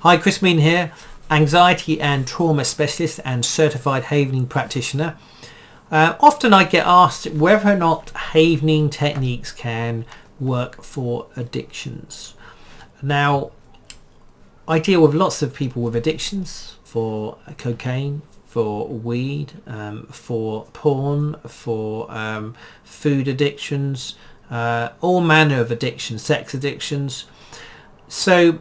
Hi, Chris Meaden here, anxiety and trauma specialist and certified havening practitioner. Often I get asked whether or not havening techniques can work for addictions. Now, I deal with lots of people with addictions for cocaine, for weed, for porn, for food addictions, all manner of addictions, sex addictions. So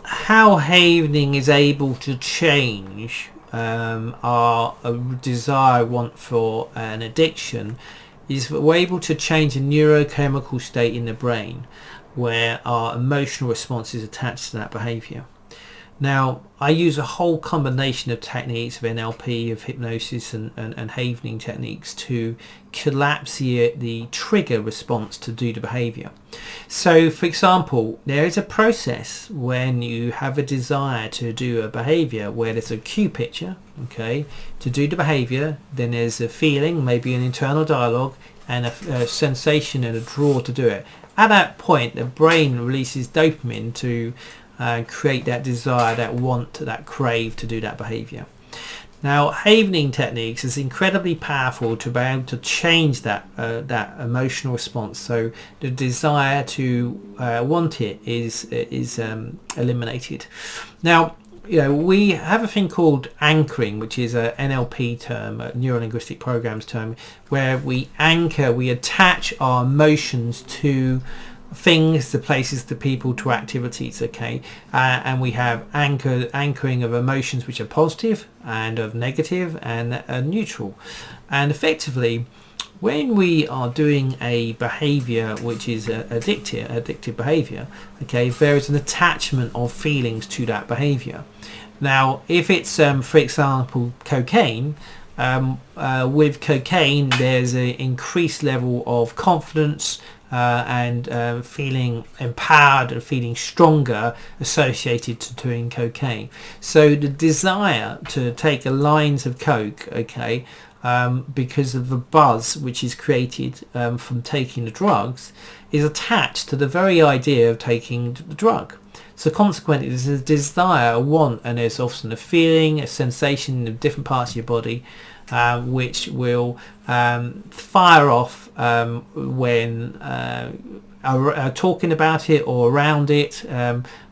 how havening is able to change our desire, want for an addiction is that we're able to change a neurochemical state in the brain where our emotional response is attached to that behavior. Now, I use a whole combination of techniques of NLP, of hypnosis and havening techniques to collapse the trigger response to do the behavior. So, for example, there is a process when you have a desire to do a behavior where there's a cue picture, okay, to do the behavior, then there's a feeling, maybe an internal dialogue, and a sensation and a draw to do it. At that point, the brain releases dopamine to create that desire, that want, that crave to do that behavior. Now, havening techniques is incredibly powerful to be able to change that emotional response. So the desire to want it is eliminated. Now, you know, we have a thing called anchoring, which is a NLP term, a neuro-linguistic programs term, where we anchor, we attach our emotions to things, to places, to people, to activities, okay, and we have anchoring of emotions which are positive and of negative and neutral. And effectively, when we are doing a behavior which is addictive behavior, okay, there is an attachment of feelings to that behavior. Now, if it's for example cocaine, with cocaine there's an increased level of confidence and feeling empowered and feeling stronger associated to doing cocaine. So the desire to take lines of coke, okay, because of the buzz which is created from taking the drugs, is attached to the very idea of taking the drug. So consequently, there's a desire, a want, and there's often a feeling, a sensation in different parts of your body which will fire off when talking about it or around it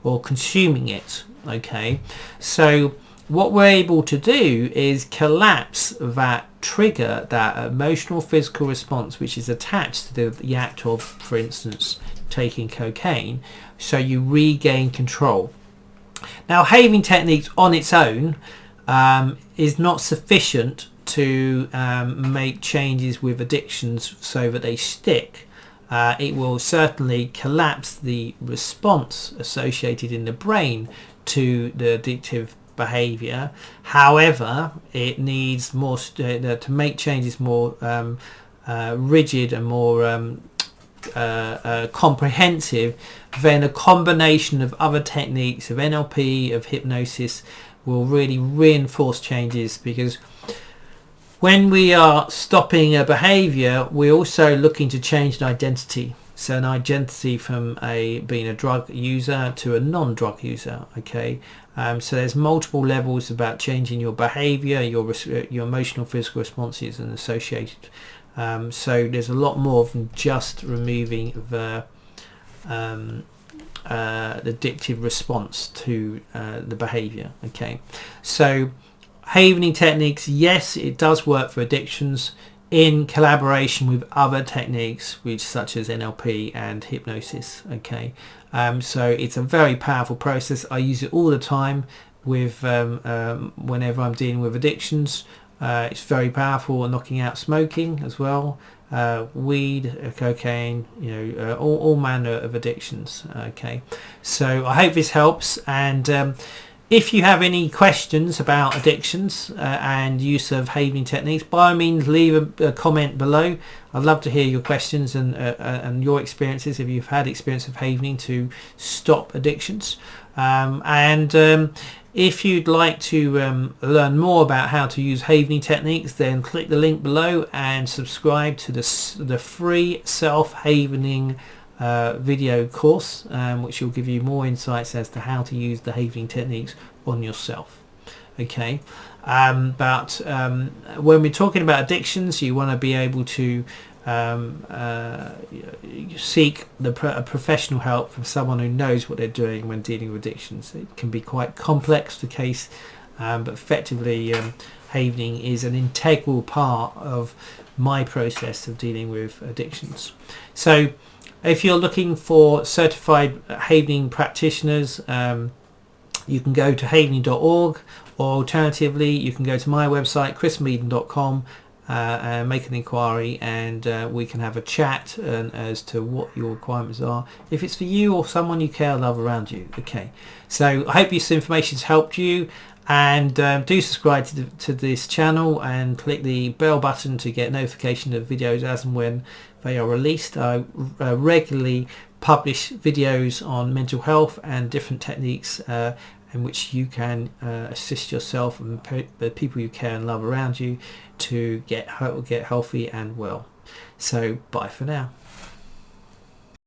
or consuming it, okay. So what we're able to do is collapse that trigger, that emotional physical response which is attached to the act of, for instance, taking cocaine, so you regain control. Now, havening techniques on its own is not sufficient to make changes with addictions so that they stick. It will certainly collapse the response associated in the brain to the addictive behavior. However, it needs more to make changes more rigid and more comprehensive. Then a combination of other techniques of NLP, of hypnosis, will really reinforce changes, because when we are stopping a behavior, we're also looking to change an identity. So an identity from being a drug user to a non-drug user, okay. So there's multiple levels about changing your behavior, your emotional physical responses and associated. So there's a lot more than just removing the addictive response to the behavior, okay. So havening techniques, yes, it does work for addictions in collaboration with other techniques such as NLP and hypnosis, okay. So it's a very powerful process. I use it all the time with whenever I'm dealing with addictions. It's very powerful, knocking out smoking as well, weed, cocaine, you know, all manner of addictions, okay. So I hope this helps, and if you have any questions about addictions and use of havening techniques, by all means leave a comment below. I'd love to hear your questions and your experiences, if you've had experience of havening to stop addictions. If you'd like to learn more about how to use havening techniques, then click the link below and subscribe to the free self-havening video course, which will give you more insights as to how to use the Havening techniques on yourself. Okay, but when we're talking about addictions, you want to be able to seek a professional help from someone who knows what they're doing when dealing with addictions. It can be quite complex, the case, but effectively Havening is an integral part of my process of dealing with addictions. So if you're looking for certified Havening practitioners, you can go to havening.org, or alternatively you can go to my website chrismeaden.com and make an inquiry, and we can have a chat as to what your requirements are, if it's for you or someone you care or love around you. Okay, so I hope this information's helped you, and do subscribe to this channel and click the bell button to get notification of videos as and when they are released. I regularly publish videos on mental health and different techniques in which you can assist yourself and the people you care and love around you to get healthy and well. So bye for now.